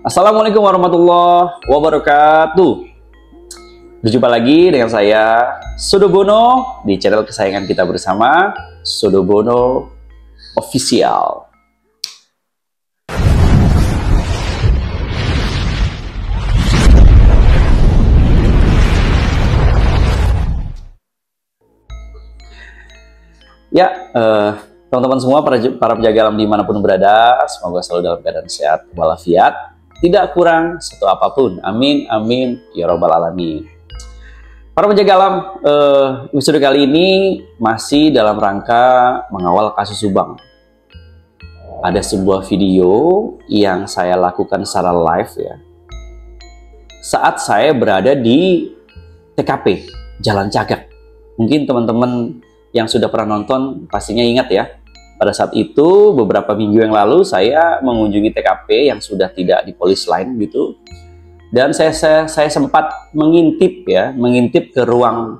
Assalamualaikum warahmatullahi wabarakatuh. Berjumpa lagi dengan saya Sudobono di channel kesayangan kita bersama, Sudobono Official. Ya, teman-teman semua, para penjaga alam dimanapun berada, semoga selalu dalam keadaan sehat walafiat, tidak kurang satu apapun. Amin, amin, ya robbal alamin. Para penjaga alam, episode kali ini masih dalam rangka mengawal kasus Subang. Ada sebuah video yang saya lakukan secara live ya, saat saya berada di TKP Jalan Cagak. Mungkin teman-teman yang sudah pernah nonton pastinya ingat ya. Pada saat itu, beberapa minggu yang lalu, saya mengunjungi TKP yang sudah tidak di polis lain gitu. Dan saya sempat mengintip ke ruang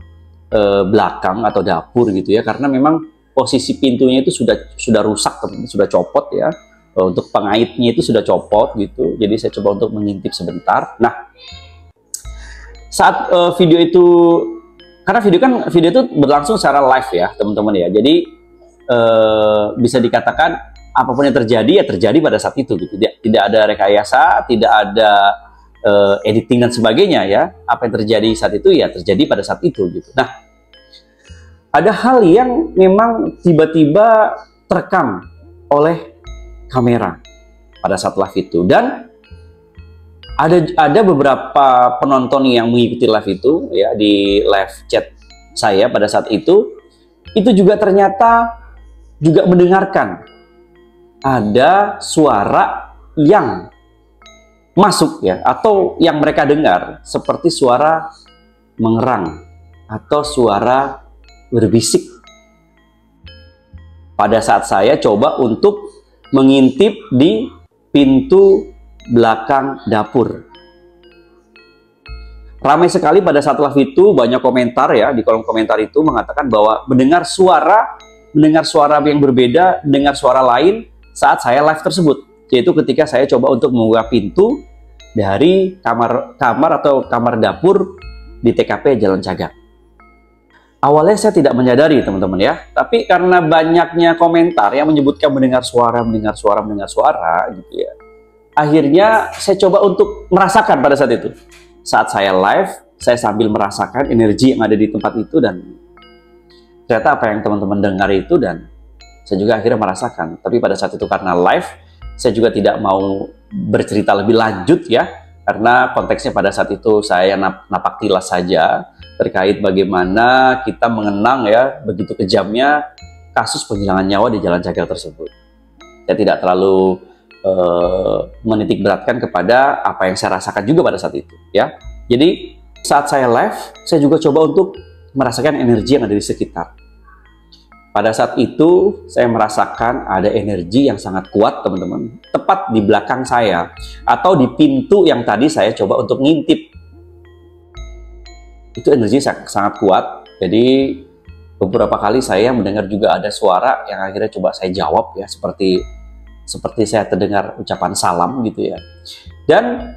belakang atau dapur gitu ya. Karena memang posisi pintunya itu sudah rusak, sudah copot ya. Untuk pengaitnya itu sudah copot gitu. Jadi saya coba untuk mengintip sebentar. Nah, saat video itu, karena video itu berlangsung secara live ya teman-teman ya. Jadi bisa dikatakan apapun yang terjadi ya terjadi pada saat itu gitu. Tidak ada rekayasa, tidak ada editing dan sebagainya ya. Apa yang terjadi saat itu ya terjadi pada saat itu gitu. Nah, ada hal yang memang tiba-tiba terekam oleh kamera pada saat live itu, dan ada beberapa penonton yang mengikuti live itu ya, di live chat saya pada saat itu juga ternyata juga mendengarkan ada suara yang masuk ya, atau yang mereka dengar seperti suara mengerang atau suara berbisik pada saat saya coba untuk mengintip di pintu belakang dapur. Ramai sekali pada saat live itu, banyak komentar ya, di kolom komentar itu mengatakan bahwa mendengar suara yang berbeda, mendengar suara lain saat saya live tersebut, yaitu ketika saya coba untuk membuka pintu dari kamar dapur di TKP Jalan Cagak. Awalnya saya tidak menyadari teman-teman ya, tapi karena banyaknya komentar yang menyebutkan mendengar suara gitu ya, akhirnya saya coba untuk merasakan pada saat itu. Saat saya live, saya sambil merasakan energi yang ada di tempat itu, dan ternyata apa yang teman-teman dengar itu, dan saya juga akhirnya merasakan. Tapi pada saat itu karena live, saya juga tidak mau bercerita lebih lanjut ya, karena konteksnya pada saat itu saya napak tilas saja terkait bagaimana kita mengenang ya begitu kejamnya kasus penghilangan nyawa di Jalan Cagak tersebut. Saya tidak terlalu menitik beratkan kepada apa yang saya rasakan juga pada saat itu ya. Jadi saat saya live, saya juga coba untuk merasakan energi yang ada di sekitar. Pada saat itu saya merasakan ada energi yang sangat kuat teman-teman, tepat di belakang saya atau di pintu yang tadi saya coba untuk ngintip. Itu energi sangat kuat. Jadi beberapa kali saya mendengar juga ada suara yang akhirnya coba saya jawab ya, seperti saya terdengar ucapan salam gitu ya. Dan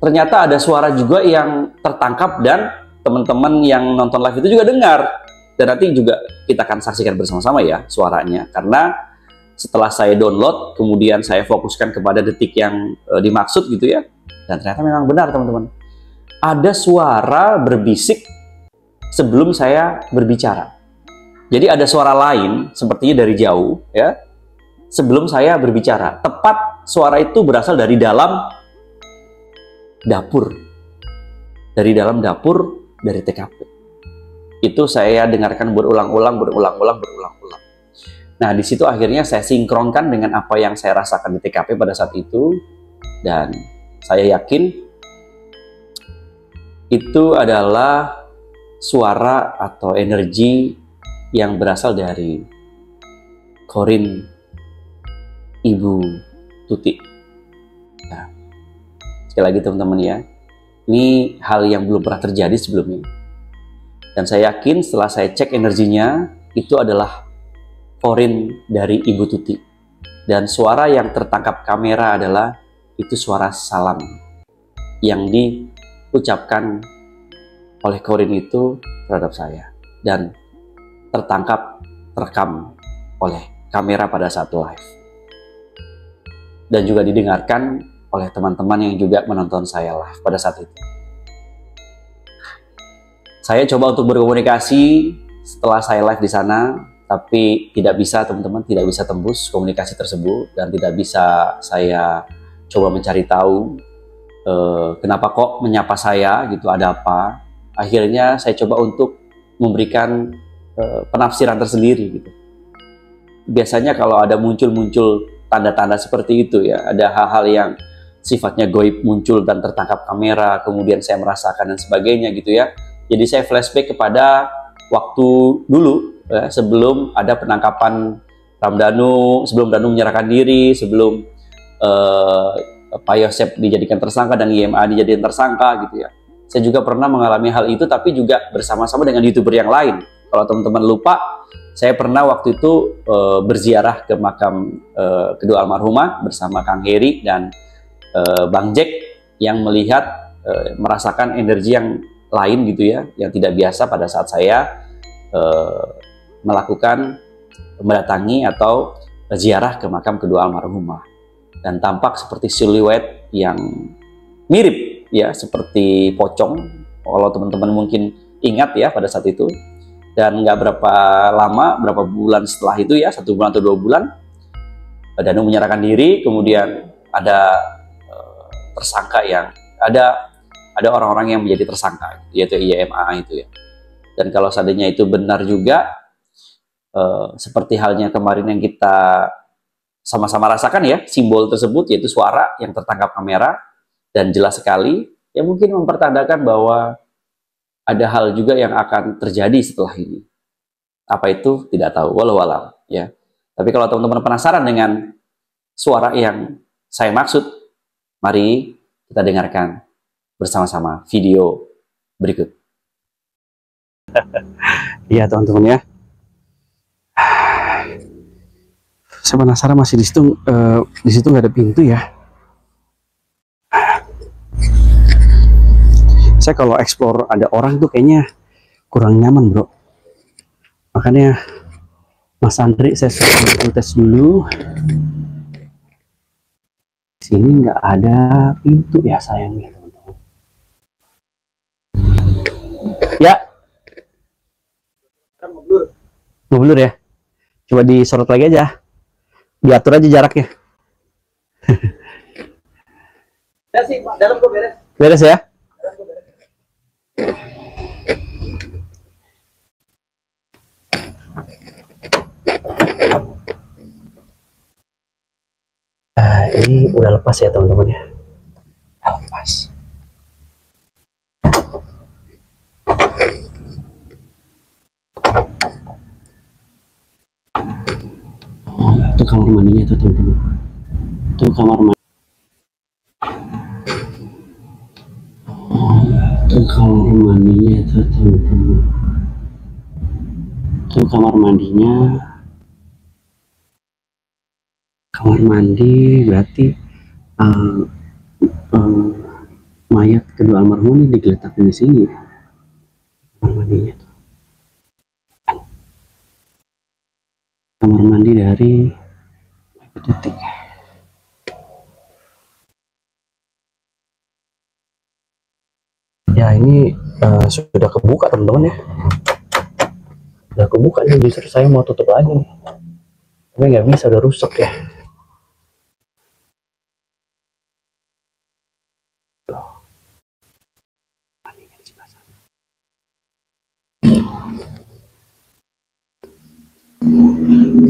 ternyata ada suara juga yang tertangkap dan teman-teman yang nonton live itu juga dengar. Dan nanti juga kita akan saksikan bersama-sama ya suaranya. Karena setelah saya download, kemudian saya fokuskan kepada detik yang dimaksud gitu ya. Dan ternyata memang benar teman-teman. Ada suara berbisik sebelum saya berbicara. Jadi ada suara lain sepertinya dari jauh ya, sebelum saya berbicara. Tepat suara itu berasal dari dalam dapur. Dari dalam dapur dari TKP. Itu saya dengarkan berulang-ulang. Nah, di situ akhirnya saya sinkronkan dengan apa yang saya rasakan di TKP pada saat itu, dan saya yakin itu adalah suara atau energi yang berasal dari Korin Ibu Tuti. Nah, sekali lagi teman-teman ya, ini hal yang belum pernah terjadi sebelumnya. Dan saya yakin setelah saya cek energinya, itu adalah Korin dari Ibu Tuti. Dan suara yang tertangkap kamera adalah itu suara salam yang diucapkan oleh Corin itu terhadap saya, dan terekam oleh kamera pada saat live, dan juga didengarkan oleh teman-teman yang juga menonton saya live pada saat itu. Saya coba untuk berkomunikasi setelah saya live di sana, tapi tidak bisa, teman-teman, tidak bisa tembus komunikasi tersebut, dan tidak bisa saya coba mencari tahu kenapa kok menyapa saya gitu, ada apa. Akhirnya saya coba untuk memberikan penafsiran tersendiri gitu. Biasanya kalau ada muncul tanda-tanda seperti itu ya, ada hal-hal yang sifatnya goib muncul dan tertangkap kamera, kemudian saya merasakan dan sebagainya gitu ya. Jadi saya flashback kepada waktu dulu sebelum ada penangkapan Ramdhanu, sebelum Danu menyerahkan diri, sebelum Pak Yosep dijadikan tersangka dan IMA dijadikan tersangka gitu ya. Saya juga pernah mengalami hal itu, tapi juga bersama-sama dengan YouTuber yang lain. Kalau teman-teman lupa, saya pernah waktu itu berziarah ke makam kedua almarhumah bersama Kang Heri dan Bang Jack, yang melihat merasakan energi yang lain gitu ya, yang tidak biasa pada saat saya mendatangi atau ziarah ke makam kedua almarhumah, dan tampak seperti siluet yang mirip ya, seperti pocong kalau teman-teman mungkin ingat ya pada saat itu. Dan nggak berapa lama, berapa bulan setelah itu ya, 1 bulan atau 2 bulan, Danu menyerahkan diri, kemudian ada tersangka yang ada orang-orang yang menjadi tersangka, yaitu IMA itu ya. Dan kalau seandainya itu benar juga, seperti halnya kemarin yang kita sama-sama rasakan ya, simbol tersebut yaitu suara yang tertangkap kamera dan jelas sekali, ya mungkin mempertandakan bahwa ada hal juga yang akan terjadi setelah ini. Apa itu tidak tahu, walau alam ya. Tapi kalau teman-teman penasaran dengan suara yang saya maksud, mari kita dengarkan bersama-sama video berikut. Iya teman-teman ya. Saya penasaran masih di situ nggak ada pintu ya. Saya kalau explore ada orang tuh kayaknya kurang nyaman bro. Makanya Mas Andri saya suruh tes dulu. Sini nggak ada pintu ya sayangnya teman-teman. Ya. Ngeblur ya. Coba disorot lagi aja. Diatur aja jaraknya. Ya sih, dalam kok beres. Beres ya? Ini udah lepas ya teman-teman ya. Lepas. Itu kamar mandinya tuh teman-teman. Itu kamar mandi. Itu kamar mandinya tuh teman-teman. Itu kamar mandinya. Kamar mandi berarti mayat kedua almarhum ini digeletakkan di sini. Kamar mandinya tuh. Kamar mandi dari detik. Ya ini sudah kebuka teman-teman ya. Sudah kebuka nih, justru saya mau tutup lagi nih. Tapi nggak bisa, udah rusak ya.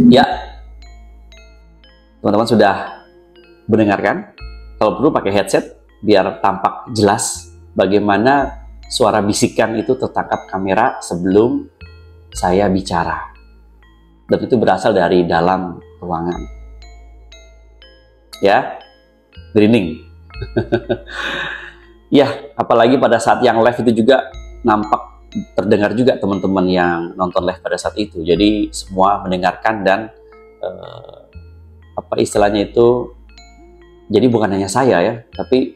Ya, teman-teman sudah mendengarkan. Kalau perlu pakai headset biar tampak jelas bagaimana suara bisikan itu tertangkap kamera sebelum saya bicara. Dan itu berasal dari dalam ruangan. Ya, merinding. Ya, apalagi pada saat yang live itu juga nampak terdengar juga teman-teman yang nonton live pada saat itu. Jadi semua mendengarkan dan apa istilahnya itu Jadi bukan hanya saya ya, tapi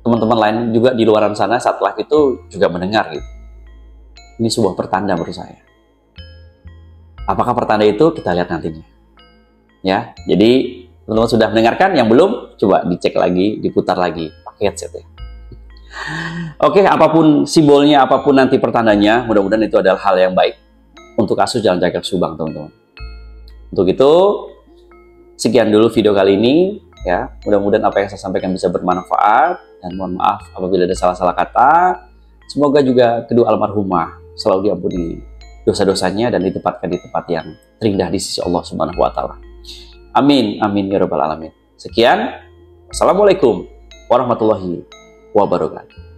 teman-teman lain juga di luaran sana saat live itu juga mendengar gitu. Ini sebuah pertanda menurut saya. Apakah pertanda itu? Kita lihat nantinya. Ya, jadi teman-teman sudah mendengarkan, yang belum coba dicek lagi, diputar lagi pakai headset ya. Oke, apapun simbolnya, apapun nanti pertandanya, mudah-mudahan itu adalah hal yang baik untuk kasus Jalan Cagak Subang, teman-teman. Untuk itu, sekian dulu video kali ini ya. Mudah-mudahan apa yang saya sampaikan bisa bermanfaat, dan mohon maaf apabila ada salah-salah kata. Semoga juga kedua almarhumah selalu diampuni dosa-dosanya dan ditempatkan di tempat yang terindah di sisi Allah Subhanahu wa taala. Amin amin ya rabbal alamin. Sekian. Assalamualaikum warahmatullahi wabarakatuh.